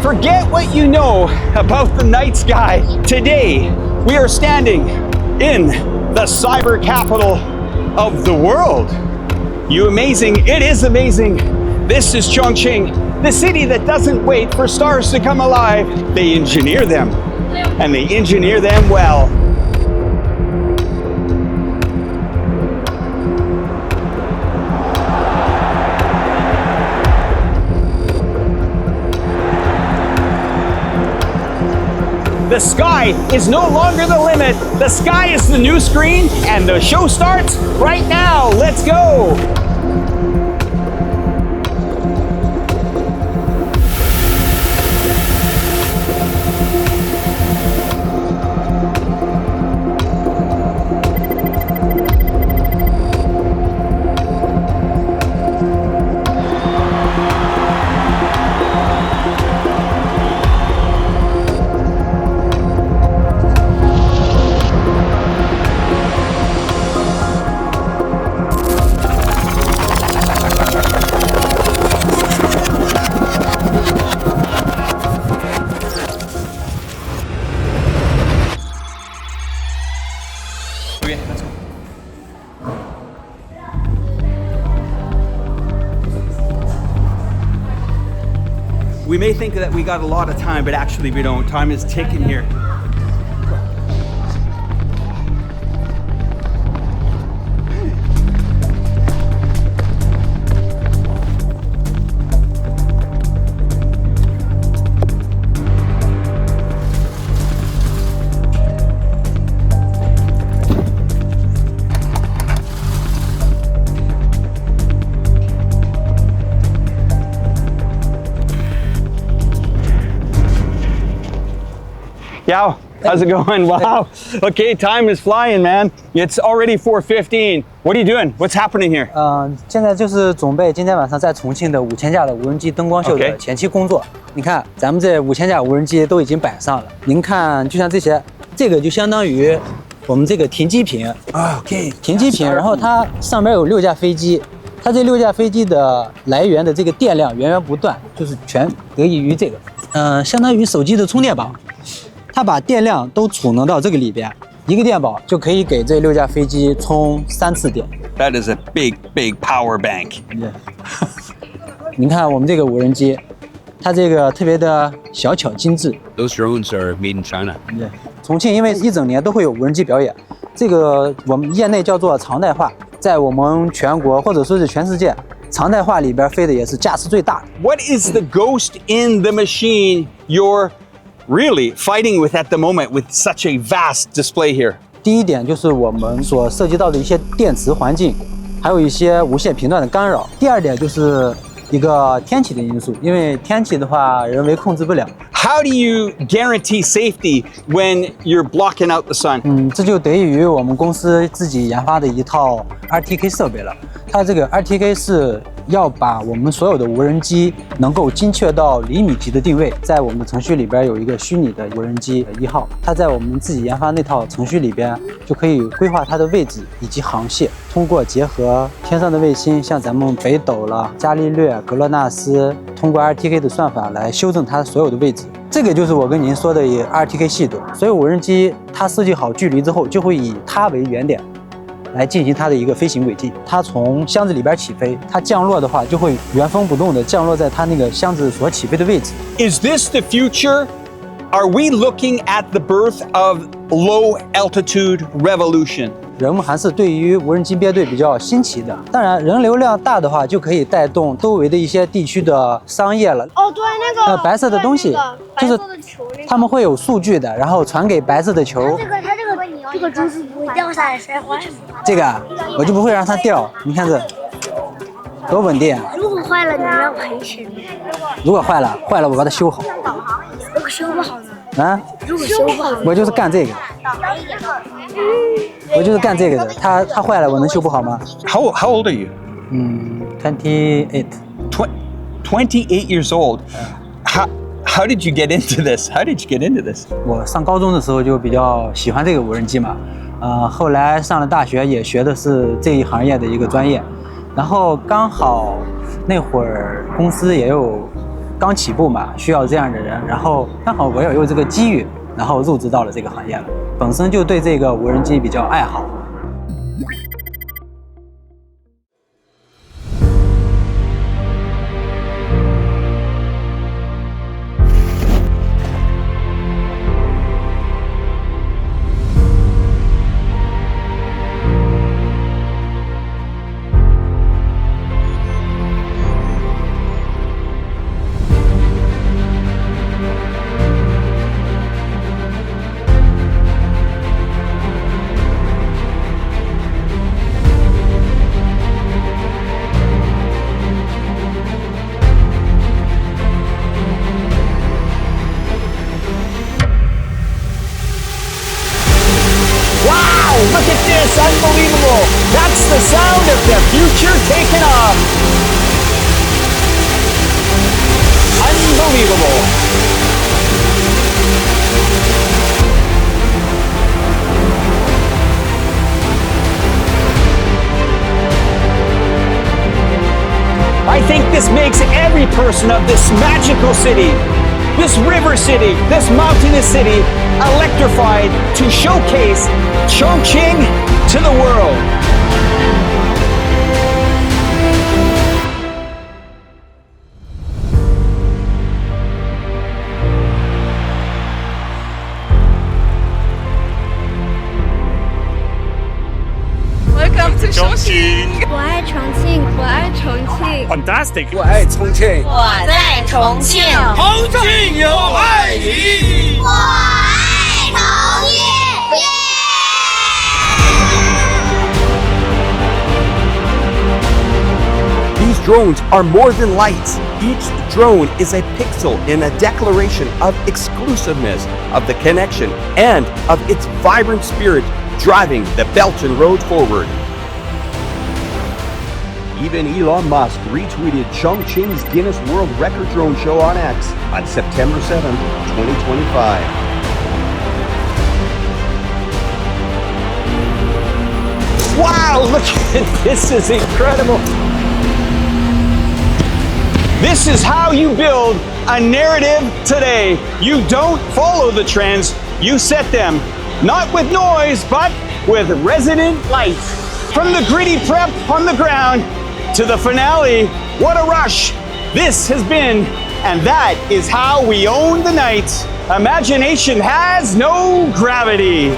Forget what you know about the night sky. Today, we are standing in the cyber capital of the world. You amazing? It is amazing. This is Chongqing, the city that doesn't wait for stars to come alive. They engineer them, and they engineer them well. The sky is no longer the limit. The sky is the new screen, and the show starts right now. Let's go. Okay, let's go. We may think that we got a lot of time, but actually we don't. Time is ticking here. Yao, how's it going? Wow. Okay, time is flying, man. It's already 4:15. What are you doing? What's happening here? 现在就是准备今天晚上在重庆的5000架的无人机灯光秀的前期工作。你看，咱们这5000架无人机都已经摆上了。您看，就像这些，这个就相当于我们这个停机坪啊 ，OK， 停机坪。然后它上面有6架飞机，它这6架飞机的来源的这个电量源源不断，就是全得益于这个，相当于手机的充电宝。 它把电量都储能到这个里边，一个电宝就可以给这6架飞机充3次电。That is a big power bank. 您看我们这个无人机，它这个特别的小巧精致。Those drones are made in China. 重庆因为一整年都会有无人机表演，这个我们业内叫做常态化，在我们全国或者说是全世界，常态化里边飞的也是架势最大的。What is the ghost in the machine you're really fighting with at the moment with such a vast display here? 第一点就是我们所涉及到的一些电池环境，还有一些无线频段的干扰。第二点就是一个天气的因素，因为天气的话人为控制不了。How do you guarantee safety when you're blocking out the sun? 这就得益于我们公司自己研发的一套 RTK 设备了。它这个 RTK 是要把我们所有的无人机能够精确到厘米级的定位，在我们的程序里边有一个虚拟的无人机1号，它在我们自己研发那套程序里边就可以规划它的位置以及航线，通过结合天上的卫星，像咱们北斗了、伽利略、格勒纳斯，通过 RTK 的算法来修正它所有的位置。这个就是我跟您说的以 RTK 系统，所有无人机它设计好距离之后，就会以它为原点。 来进行它的一个飞行轨迹，它从箱子里边起飞，它降落的话就会原封不动的降落在它那个箱子所起飞的位置。Is this the future? Are we looking at the birth of low altitude revolution? 人们还是对于无人机编队比较新奇的。当然，人流量大的话，就可以带动周围的一些地区的商业了。哦，对，那个白色的东西，就是他们会有数据的，然后传给白色的球。这个珠子不会掉下来摔坏。这个我就不会让它掉，你看这多稳定。如果坏了，你要赔钱。如果坏了我把它修好。如果修不好呢？啊？如果修不好，我就是干这个。我就是干这个的，它坏了，我能修不好吗 How old are you? 28. 28 years old. How did you get into this? How did you get into this? 我上高中的时候就比较喜欢这个无人机嘛，后来上了大学也学的是这一行业的一个专业，然后刚好那会儿公司也有刚起步嘛，需要这样的人，然后刚好我也有这个机遇，然后入职到了这个行业了。本身就对这个无人机比较爱好。Look at this, unbelievable. That's the sound of the future taking off. Unbelievable. I think this makes every person of this magical city, this river city, this mountainous city, electrified to showcase Chongqing to the world. Welcome to Chongqing. 我爱重庆，我爱重庆， Fantastic. 我爱重庆，我在重庆。重庆有爱你。我爱重庆。 These drones are more than lights. Each drone is a pixel in a declaration of exclusiveness, of the connection, and of its vibrant spirit driving the Belt and Road forward. Even Elon Musk retweeted Chongqing's Guinness World Record Drone Show on X on September 7, 2025. Wow, look at this, is incredible. This is how you build a narrative today. You don't follow the trends, you set them. Not with noise, but with resonant light. From the gritty prep on the ground to the finale, what a rush this has been. And that is how we own the night. Imagination has no gravity.